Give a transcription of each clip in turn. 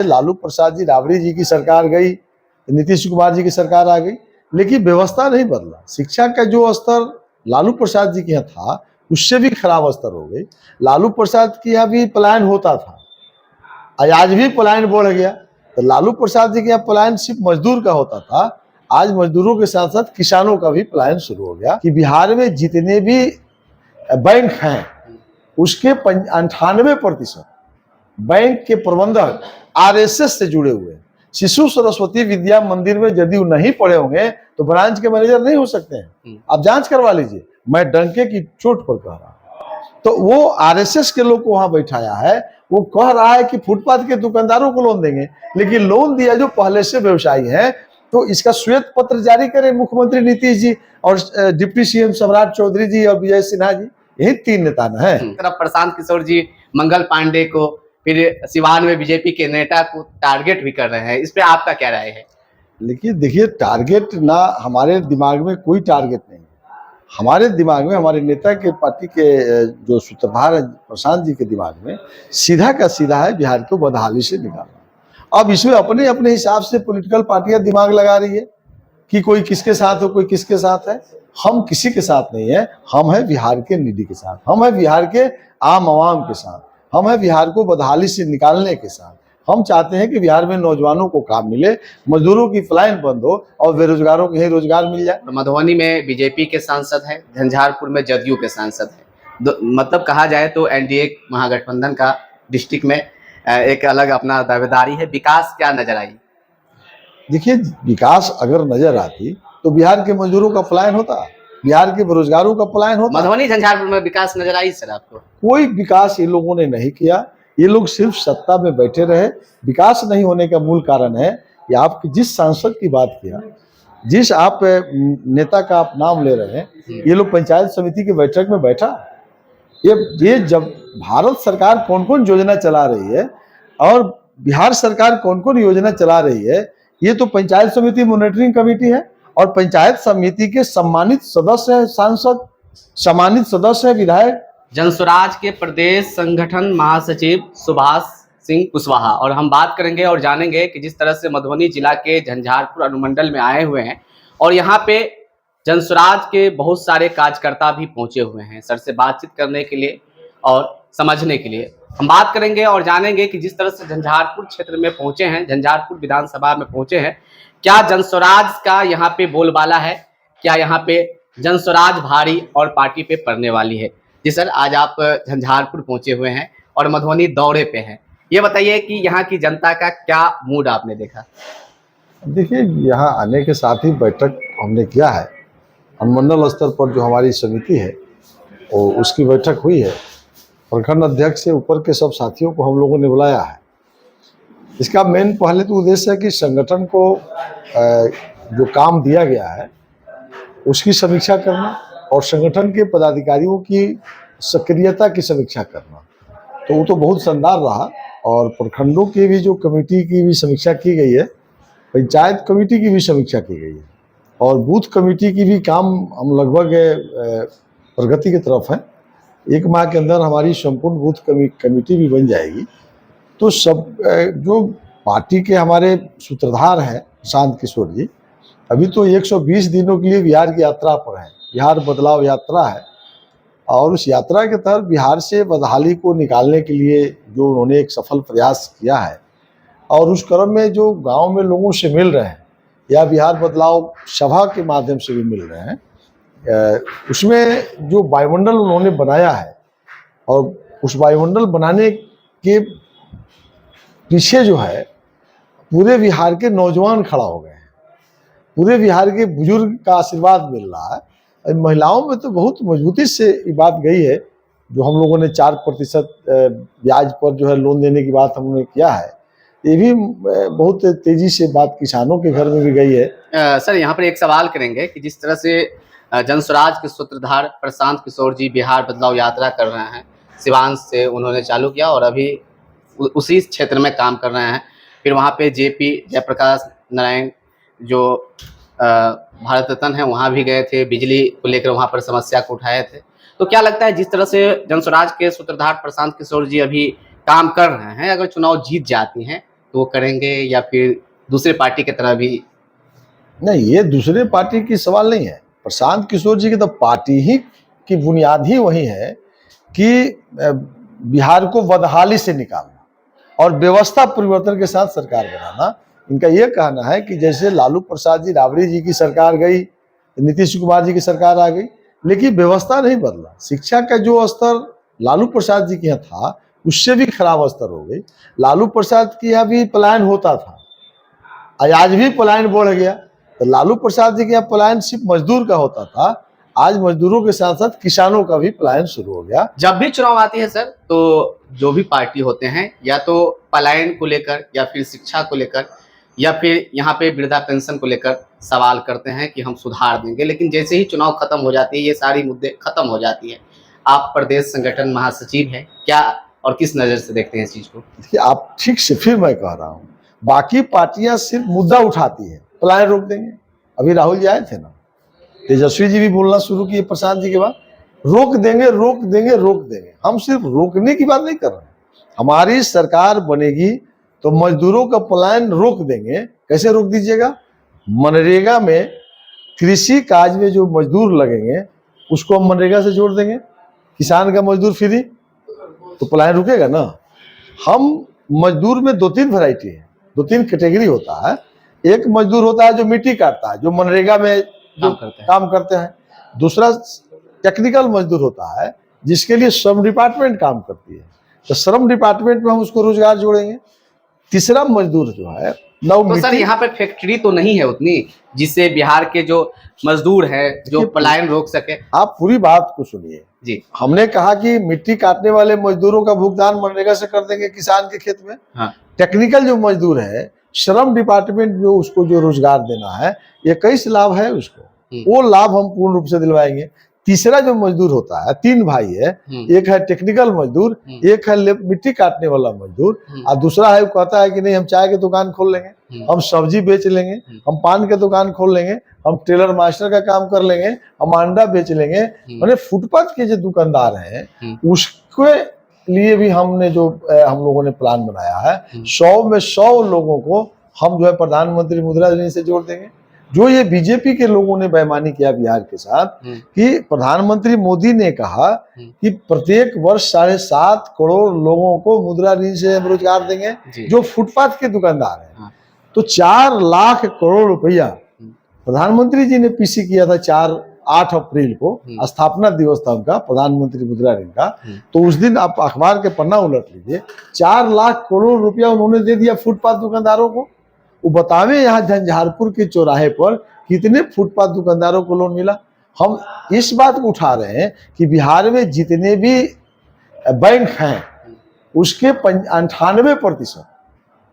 लालू प्रसाद जी, राबड़ी जी की सरकार गई, नीतीश कुमार जी की सरकार आ गई, लेकिन व्यवस्था नहीं बदला। शिक्षा का जो स्तर लालू प्रसाद जी के यहाँ था उससे भी खराब स्तर हो गई। लालू प्रसाद के यहाँ भी पलायन होता था, आज भी पलायन बढ़ गया। तो लालू प्रसाद जी के यहाँ पलायन सिर्फ मजदूर का होता था, आज मजदूरों के साथ साथ किसानों का भी पलायन शुरू हो गया। कि बिहार में जितने भी बैंक हैं उसके 98% बैंक के प्रबंधक आरएसएस से जुड़े हुए हैं। शिशु सरस्वती विद्या मंदिर में यदि नहीं पढ़े होंगे तो ब्रांच के मैनेजर नहीं हो सकते हैं। आप जांच करवा लीजिए, मैं डंके की चोट पर कह रहा हूं। तो वो आरएसएस के लोग को वहां बैठाया है, वो कह रहा है कि फुटपाथ के दुकानदारों को लोन देंगे, लेकिन लोन दिया जो पहले से व्यवसायी है। तो इसका श्वेत पत्र जारी करें मुख्यमंत्री नीतीश जी और डिप्टी सीएम सम्राट चौधरी जी और विजय सिन्हा जी, यही 3 नेता न है। तरफ प्रशांत किशोर जी मंगल पांडे को, फिर सिवान में बीजेपी के नेता को टारगेट भी कर रहे हैं, इस पे आपका क्या राय है? लेकिन देखिए, टारगेट ना, हमारे दिमाग में कोई टारगेट नहीं है। हमारे दिमाग में, हमारे नेता के पार्टी के जो सूत्रधार है प्रशांत जी के दिमाग में सीधा का सीधा है बिहार को बदहाली से निकालना। अब इसमें अपने अपने हिसाब से पॉलिटिकल पार्टियां दिमाग लगा रही है कि कोई किसके साथ हो, कोई किसके साथ है। हम किसी के साथ नहीं है, हम है बिहार के निडी के साथ, हम है बिहार के आम आवाम के साथ, हम है बिहार को बदहाली से निकालने के साथ। हम चाहते हैं कि बिहार में नौजवानों को काम मिले, मजदूरों की पलायन बंद हो और बेरोजगारों को ही रोजगार मिल जाए। मधुबनी में बीजेपी के सांसद हैं, झंझारपुर में जदयू के सांसद हैं। मतलब कहा जाए तो एनडीए महागठबंधन का डिस्ट्रिक्ट में एक अलग अपना दावेदारी है। विकास क्या नजर आई? देखिए, विकास अगर नजर आती तो बिहार के मजदूरों का पलायन होता, बिहार के बेरोजगारों का पलायन होता। मधुबनी झंझारपुर में विकास नजर आई सर आपको? कोई विकास ये लोगों ने नहीं किया, ये लोग सिर्फ सत्ता में बैठे रहे। विकास नहीं होने का मूल कारण है कि आप जिस सांसद की बात किया, जिस आप नेता का आप नाम ले रहे हैं, ये लोग पंचायत समिति की बैठक में बैठा। ये जब भारत सरकार कौन कौन योजना चला रही है और बिहार सरकार कौन कौन योजना चला रही है, ये तो पंचायत समिति मॉनिटरिंग कमेटी है और पंचायत समिति के सम्मानित सदस्य है सांसद, सम्मानित सदस्य है विधायक। जनसुराज के प्रदेश संगठन महासचिव सुभाष सिंह कुशवाहा, और हम बात करेंगे और जानेंगे कि जिस तरह से मधुबनी जिला के झंझारपुर अनुमंडल में आए हुए हैं और यहाँ पे जनसुराज के बहुत सारे कार्यकर्ता भी पहुंचे हुए हैं सर से बातचीत करने के लिए और समझने के लिए। हम बात करेंगे और जानेंगे कि जिस तरह से झंझारपुर क्षेत्र में पहुंचे हैं, झंझारपुर विधानसभा में पहुंचे हैं, क्या जनसुराज का यहाँ पे बोलबाला है, क्या यहाँ पे जनसुराज भारी और पार्टी पे पड़ने वाली है? जी सर, आज आप झंझारपुर पहुंचे हुए हैं और मधुबनी दौरे पे हैं, ये बताइए कि यहाँ की जनता का क्या मूड आपने देखा? देखिए, यहाँ आने के साथ ही बैठक हमने किया है, अनुमंडल स्तर पर जो हमारी समिति है वो उसकी बैठक हुई है। प्रखंड अध्यक्ष से ऊपर के सब साथियों को हम लोगों ने बुलाया है। इसका मेन पहले तो उद्देश्य है कि संगठन को जो काम दिया गया है उसकी समीक्षा करना और संगठन के पदाधिकारियों की सक्रियता की समीक्षा करना। तो वो तो बहुत शानदार रहा और प्रखंडों की भी जो कमेटी की भी समीक्षा की गई है, पंचायत कमेटी की भी समीक्षा की गई है और बूथ कमेटी की भी काम हम लगभग प्रगति की तरफ है। 1 माह के अंदर हमारी संपूर्ण बूथ कमेटी भी बन जाएगी। तो सब जो पार्टी के हमारे सूत्रधार हैं प्रशांत किशोर जी, अभी तो 120 दिनों के लिए बिहार की यात्रा पर है। बिहार बदलाव यात्रा है और उस यात्रा के तहत बिहार से बदहाली को निकालने के लिए जो उन्होंने एक सफल प्रयास किया है और उस क्रम में जो गांव में लोगों से मिल रहे हैं या बिहार बदलाव सभा के माध्यम से भी मिल रहे हैं, उसमें जो वायुमंडल उन्होंने बनाया है और उस वायुमंडल बनाने के पीछे जो है पूरे बिहार के नौजवान खड़ा हो गए हैं, पूरे बिहार के बुजुर्ग का आशीर्वाद मिल रहा है। महिलाओं में तो बहुत मजबूती से ये बात गई है, जो हम लोगों ने 4% ब्याज पर जो है लोन देने की बात हमने किया है, ये भी बहुत तेजी से बात किसानों के घर में भी गई है। सर, यहाँ पर एक सवाल करेंगे कि जिस तरह से जनसुराज के सूत्रधार प्रशांत किशोर जी बिहार बदलाव यात्रा कर रहे हैं, सिवान से उन्होंने चालू किया और अभी उसी क्षेत्र में काम कर रहे हैं, फिर वहाँ पे जेपी जयप्रकाश नारायण जो भारत रत्न है वहाँ भी गए थे, बिजली को लेकर वहाँ पर समस्या को उठाए थे। तो क्या लगता है जिस तरह से जनसुराज के सूत्रधार प्रशांत किशोर जी अभी काम कर रहे हैं, अगर चुनाव जीत जाती हैं तो वो करेंगे या फिर दूसरे पार्टी की तरह भी? नहीं, ये दूसरे पार्टी की सवाल नहीं है। प्रशांत किशोर जी की तो पार्टी ही की बुनियाद ही वही है कि बिहार को बदहाली से निकालना और व्यवस्था परिवर्तन के साथ सरकार बनाना। इनका यह कहना है कि जैसे लालू प्रसाद जी, राबड़ी जी की सरकार गई, नीतीश कुमार जी की सरकार आ गई, लेकिन व्यवस्था नहीं बदला। शिक्षा का जो स्तर लालू प्रसाद जी के यहाँ था उससे भी खराब स्तर हो गई। लालू प्रसाद के यहाँ भी पलायन होता था, आज भी पलायन बढ़ गया। तो लालू प्रसाद जी के यहाँ पलायन सिर्फ मजदूर का होता था, आज मजदूरों के साथ साथ किसानों का भी पलायन शुरू हो गया। जब भी चुनाव आती है सर, तो जो भी पार्टी होते हैं या तो पलायन को लेकर या फिर शिक्षा को लेकर या फिर यहाँ पे वृद्धा पेंशन को लेकर सवाल करते हैं कि हम सुधार देंगे, लेकिन जैसे ही चुनाव खत्म हो जाती है ये सारी मुद्दे खत्म हो जाती है। आप प्रदेश संगठन महासचिव हैं, क्या और किस नज़र से देखते हैं इस चीज़ को? देखिए, आप ठीक से फिर मैं कह रहा हूँ, बाकी पार्टियां सिर्फ मुद्दा उठाती है, पलायन रोक देंगे। अभी राहुल जी आए थे ना, तेजस्वी जी भी बोलना शुरू किए प्रशांत जी के बाद, रोक देंगे रोक देंगे रोक देंगे। हम सिर्फ रोकने की बात नहीं कर रहे हैं, हमारी सरकार बनेगी तो मजदूरों का पलायन रोक देंगे। कैसे रोक दीजिएगा? मनरेगा में कृषि काज में जो मजदूर लगेंगे उसको हम मनरेगा से जोड़ देंगे, किसान का मजदूर फ्री, तो पलायन रुकेगा ना। हम मजदूर में 2-3 वैरायटी है, 2-3 कैटेगरी होता है। एक मजदूर होता है जो मिट्टी काटता है, जो मनरेगा में जो काम करते हैं। दूसरा टेक्निकल मजदूर होता है जिसके लिए श्रम डिपार्टमेंट काम करती है, तो श्रम डिपार्टमेंट में हम उसको रोजगार जोड़ेंगे। तीसरा मजदूर जो है तो सर यहाँ पे फैक्ट्री तो नहीं है उतनी जिससे बिहार के जो मजदूर है जो पलायन रोक सके। आप पूरी बात को सुनिए जी। हमने कहा कि मिट्टी काटने वाले मजदूरों का भुगतान मनरेगा से कर देंगे किसान के खेत में। हाँ। टेक्निकल जो मजदूर है, श्रम डिपार्टमेंट जो उसको जो रोजगार देना है, ये 21 लाभ है उसको, वो लाभ हम पूर्ण रूप से दिलवाएंगे। तीसरा जो मजदूर होता है, 3 भाई है, एक है टेक्निकल मजदूर, एक है मिट्टी काटने वाला मजदूर, और दूसरा है कहता है कि नहीं हम चाय की दुकान खोल लेंगे, हम सब्जी बेच लेंगे, हम पान की दुकान खोल लेंगे, हम टेलर मास्टर का काम कर लेंगे, हम अंडा बेच लेंगे। मैंने फुटपाथ के जो दुकानदार हैं उसके लिए भी हमने जो हम लोगों ने प्लान बनाया है, 100 में 100 लोगों को हम जो है प्रधानमंत्री मुद्रा ऋण से जोड़ देंगे। जो ये बीजेपी के लोगों ने बेईमानी किया बिहार के साथ कि प्रधानमंत्री मोदी ने कहा कि प्रत्येक वर्ष 7.5 करोड़ लोगों को मुद्रा ऋण से हम रोजगार देंगे जो फुटपाथ के दुकानदार हैं। तो 4 लाख करोड़ रुपया प्रधानमंत्री जी ने पीसी किया था 8 अप्रैल को, स्थापना दिवस था उनका प्रधानमंत्री मुद्रा ऋण का। तो उस दिन आप अखबार के पन्ना उलट लीजिए, 4 लाख करोड़ रुपया उन्होंने दे दिया फुटपाथ दुकानदारों को। वो बतावे यहाँ झंझारपुर के चौराहे पर कितने फुटपाथ दुकानदारों को लोन मिला। हम इस बात को उठा रहे हैं कि बिहार में जितने भी बैंक हैं उसके 98%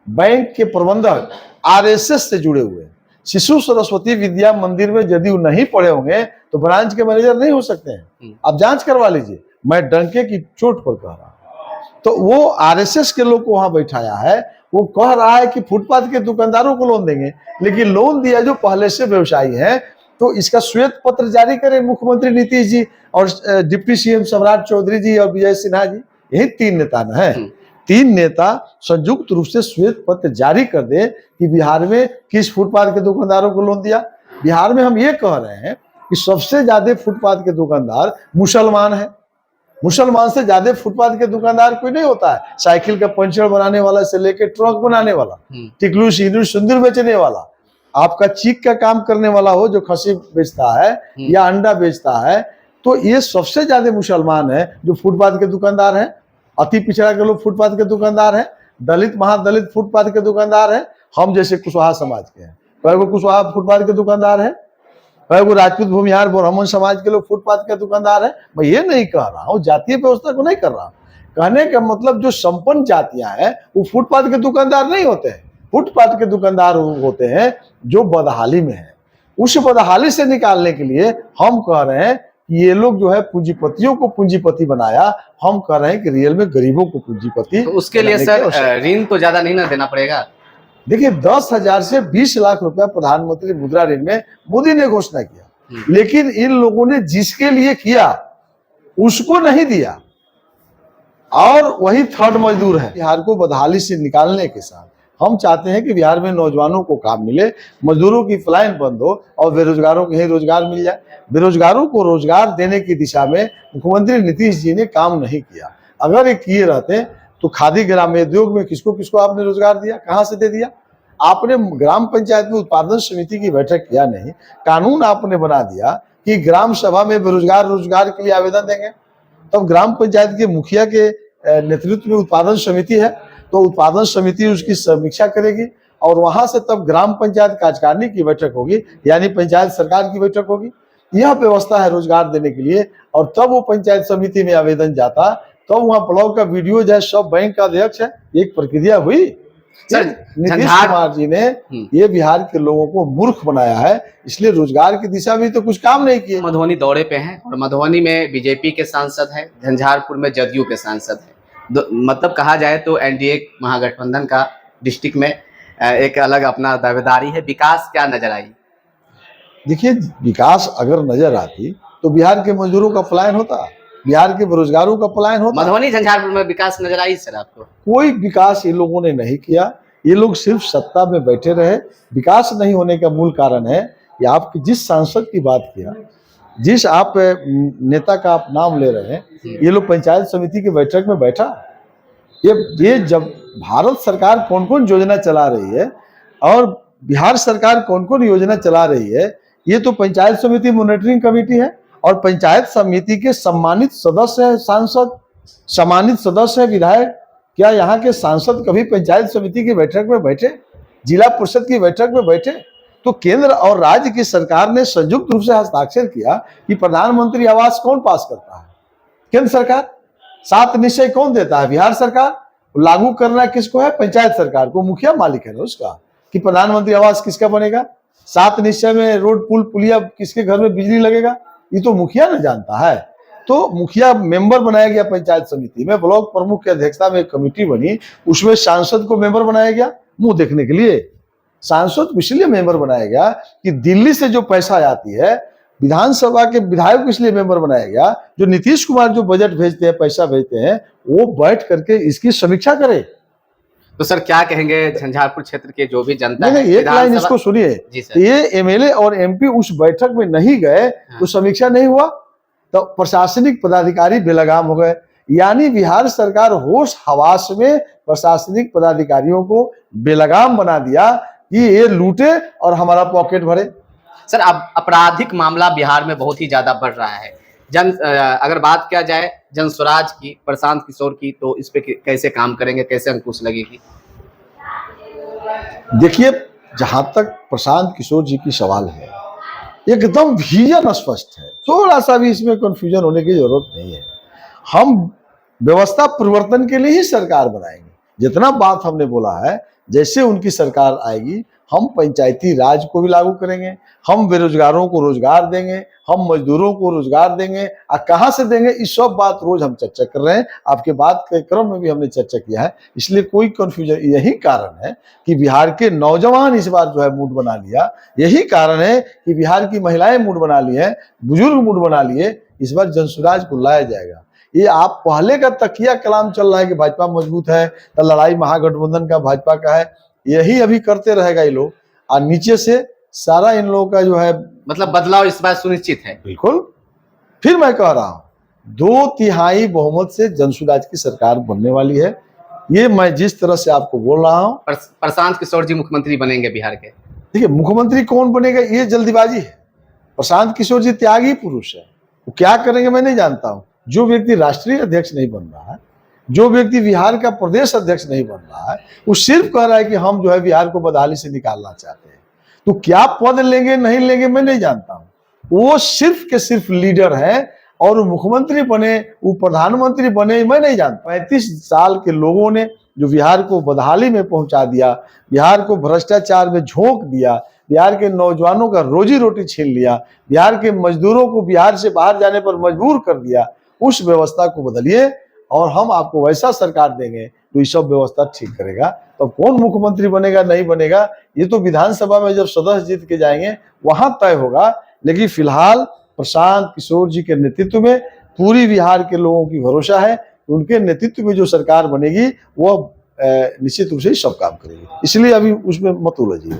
बैंक के प्रबंधक आरएसएस से जुड़े हुए हैं। शिशु सरस्वती विद्या मंदिर में यदि वो नहीं पढ़े होंगे तो ब्रांच के मैनेजर नहीं हो सकते हैं। आप जांच करवा लीजिए, मैं डंके की चोट पर कह रहा हूं। तो वो आरएसएस के लोग को वहां बैठाया है, वो कह रहा है कि फुटपाथ के दुकानदारों को लोन देंगे, लेकिन लोन दिया जो पहले से व्यवसायी है। तो इसका श्वेत पत्र जारी करें मुख्यमंत्री नीतीश जी और डिप्टी सीएम सम्राट चौधरी जी और विजय सिन्हा जी, यही 3 नेता न है। 3 नेता संयुक्त रूप से श्वेत पत्र जारी कर दे कि बिहार में किस फुटपाथ के दुकानदारों को लोन दिया। बिहार में हम ये कह रहे हैं कि सबसे ज्यादा फुटपाथ के दुकानदार मुसलमान है। मुसलमान से ज्यादा फुटपाथ के दुकानदार कोई नहीं होता है। साइकिल का पंचर बनाने वाला से लेकर ट्रक बनाने वाला, टिकलू सिंदूर सिंदूर बेचने वाला, आपका चीक का काम करने वाला हो जो खसी बेचता है या अंडा बेचता है, तो ये सबसे ज्यादा मुसलमान है जो फुटपाथ के दुकानदार है। अति पिछड़ा के लोग फुटपाथ के दुकानदार है, दलित महादलित फुटपाथ के दुकानदार है। हम जैसे कुशवाहा समाज के हैं, कई कुशवाहा फुटपाथ के दुकानदार है, कई राजपूत भूमिहार ब्राह्मण समाज के लोग फुटपाथ के दुकानदार है। मैं ये नहीं कह रहा हूँ, जातीय व्यवस्था को नहीं कर रहा। कहने का मतलब जो संपन्न जातियां हैं वो फुटपाथ के दुकानदार नहीं होते हैं। फुटपाथ के दुकानदार होते हैं जो बदहाली में है। उस बदहाली से निकालने के लिए हम कह रहे हैं कि ये लोग जो है पूंजीपतियों को पूंजीपति बनाया, हम कह रहे हैं कि रियल में गरीबों को पूंजीपति। तो उसके लिए सर ऋण तो ज्यादा नहीं ना देना पड़ेगा। देखिए 10,000 से 20 लाख रुपया प्रधानमंत्री मुद्रा ऋण में मोदी ने घोषणा किया, लेकिन इन लोगों ने जिसके लिए किया उसको नहीं दिया, और वही थर्ड मजदूर है। बिहार को बदहाली से निकालने के साथ हम चाहते हैं कि बिहार में नौजवानों को काम मिले, मजदूरों की पलायन बंद हो और बेरोजगारों को ही रोजगार मिल जाए। बेरोजगारों को रोजगार देने की दिशा में मुख्यमंत्री नीतीश जी ने काम नहीं किया। अगर ये किए रहते तो खादी ग्रामोद्योग में किसको किसको आपने रोजगार दिया, कहाँ से दे दिया? आपने ग्राम पंचायत में उत्पादन समिति की बैठक किया नहीं, कानून आपने बना दिया कि ग्राम सभा में बेरोजगार रोजगार के लिए आवेदन देंगे। तब ग्राम पंचायत के मुखिया के नेतृत्व में उत्पादन समिति है, तो उत्पादन समिति उसकी समीक्षा करेगी और वहां से तब ग्राम पंचायत कार्यकारिणी की बैठक होगी, यानी पंचायत सरकार की बैठक होगी। यह व्यवस्था है रोजगार देने के लिए। और तब वो पंचायत समिति में आवेदन जाता, तब वहां ब्लॉक का वीडियो जो है सब बैंक का अध्यक्ष है, एक प्रक्रिया हुई। सर, नीतीश कुमार जी ने ये बिहार के लोगों को मूर्ख बनाया है, इसलिए रोजगार की दिशा में तो कुछ काम नहीं किए। मधुबनी दौरे पे हैं और मधुबनी में बीजेपी के सांसद हैं, झंझारपुर में जदयू के सांसद हैं। मतलब कहा जाए तो एनडीए महागठबंधन का डिस्ट्रिक्ट में एक अलग अपना दावेदारी है। विकास क्या नजर आई? देखिए, विकास अगर नजर आती तो बिहार के मजदूरों का पलायन होता, बिहार के बेरोजगारों का पलायन होता। मधुबनी झंझारपुर में विकास नजर आई सर आपको? कोई विकास ये लोगों ने नहीं किया। ये लोग सिर्फ सत्ता में बैठे रहे। विकास नहीं होने का मूल कारण है कि आप जिस सांसद की बात किया, जिस आप नेता का आप नाम ले रहे हैं, ये लोग पंचायत समिति की बैठक में बैठा। ये जब भारत सरकार कौन कौन योजना चला रही है और बिहार सरकार कौन कौन योजना चला रही है, ये तो पंचायत समिति मॉनिटरिंग कमेटी है और पंचायत समिति के सम्मानित सदस्य है सांसद, सम्मानित सदस्य है विधायक। क्या यहाँ के सांसद कभी पंचायत समिति की बैठक में बैठे, जिला परिषद की बैठक में बैठे? तो केंद्र और राज्य की सरकार ने संयुक्त रूप से हस्ताक्षर किया कि प्रधानमंत्री आवास कौन पास करता है? केंद्र सरकार। 7 निश्चय कौन देता है? बिहार सरकार। लागू करना किसको है? पंचायत सरकार को। मुखिया मालिक है ना उसका कि प्रधानमंत्री आवास किसका बनेगा, 7 निश्चय में रोड पुल पुलिया किसके घर में बिजली लगेगा, ये तो मुखिया न जानता है। तो मुखिया मेंबर बनाया गया पंचायत समिति में, ब्लॉक प्रमुख की अध्यक्षता में एक कमेटी बनी, उसमें सांसद को मेंबर बनाया गया मुंह देखने के लिए। सांसद को इसलिए मेंबर बनाया गया कि दिल्ली से जो पैसा आती है, विधानसभा के विधायक को इसलिए मेंबर बनाया गया, जो नीतीश कुमार जो बजट भेजते हैं, पैसा भेजते हैं, वो बैठ करके इसकी समीक्षा करे। तो सर क्या कहेंगे झंझारपुर क्षेत्र के जो भी जनता है? एक लाइन इसको सुनिए, ये एमएलए और एमपी उस बैठक में नहीं गए तो समीक्षा नहीं हुआ, तो प्रशासनिक पदाधिकारी बेलगाम हो गए। यानी बिहार सरकार होश हवास में प्रशासनिक पदाधिकारियों को बेलगाम बना दिया कि ये लूटे और हमारा पॉकेट भरे। सर, अब आपराधिक मामला बिहार में बहुत ही ज्यादा बढ़ रहा है। अगर बात किया जाए जन स्वराज की, प्रशांत किशोर की, तो इस पे कैसे काम करेंगे, कैसे अंकुश लगेगी? देखिए, जहां तक प्रशांत किशोर जी की सवाल है, एकदम विजन स्पष्ट है, थोड़ा सा भी इसमें कंफ्यूजन होने की जरूरत नहीं है। हम व्यवस्था परिवर्तन के लिए ही सरकार बनाएंगे। जितना बात हमने बोला है, जैसे उनकी सरकार आएगी हम पंचायती राज को भी लागू करेंगे, हम बेरोजगारों को रोजगार देंगे, हम मजदूरों को रोजगार देंगे। कहाँ से देंगे, इस सब बात रोज हम चर्चा कर रहे हैं। आपके बात के क्रम में भी हमने चर्चा किया है, इसलिए कोई कंफ्यूजन। यही कारण है कि बिहार के नौजवान इस बार जो है मूड बना लिया, यही कारण है कि बिहार की महिलाएं मूड बना ली है, बुजुर्ग मूड बना लिए। इस बार जनसुराज को लाया जाएगा। ये आप पहले का तकिया कलाम चल रहा है कि भाजपा मजबूत है, तो लड़ाई महागठबंधन का भाजपा का है, यही अभी करते रहेगा ये लोग। और नीचे से सारा इन लोगों का जो है, मतलब बदलाव इस बार सुनिश्चित है। बिल्कुल। फिर मैं कह रहा हूं, 2/3 बहुमत से जनसुराज की सरकार बनने वाली है। ये मैं जिस तरह से आपको बोल रहा हूं, प्रशांत किशोर जी मुख्यमंत्री बनेंगे बिहार के। देखिए, मुख्यमंत्री कौन बनेगा ये जल्दीबाजी है। प्रशांत किशोर जी त्यागी पुरुष है, वो क्या करेंगे मैं नहीं जानता हूं। जो व्यक्ति राष्ट्रीय अध्यक्ष नहीं बन रहा है, जो व्यक्ति बिहार का प्रदेश अध्यक्ष नहीं बन रहा है, वो सिर्फ कह रहा है कि हम जो है बिहार को बदहाली से निकालना चाहते हैं। तो क्या पद लेंगे नहीं लेंगे मैं नहीं जानता हूं। वो सिर्फ के सिर्फ लीडर है, और मुख्यमंत्री बने, वो प्रधानमंत्री बने, मैं नहीं जानता। 35 साल के लोगों ने जो बिहार को बदहाली में पहुंचा दिया, बिहार को भ्रष्टाचार में झोंक दिया, बिहार के नौजवानों का रोजी रोटी छीन लिया, बिहार के मजदूरों को बिहार से बाहर जाने पर मजबूर कर दिया, उस व्यवस्था को बदलिए और हम आपको वैसा सरकार देंगे तो ये सब व्यवस्था ठीक करेगा। तो कौन मुख्यमंत्री बनेगा नहीं बनेगा ये तो विधानसभा में जब सदस्य जीत के जाएंगे वहां तय होगा। लेकिन फिलहाल प्रशांत किशोर जी के नेतृत्व में पूरी बिहार के लोगों की भरोसा है, उनके नेतृत्व में जो सरकार बनेगी वो निश्चित रूप से ही सब काम करेगी। इसलिए अभी उसमें मत उलझिए।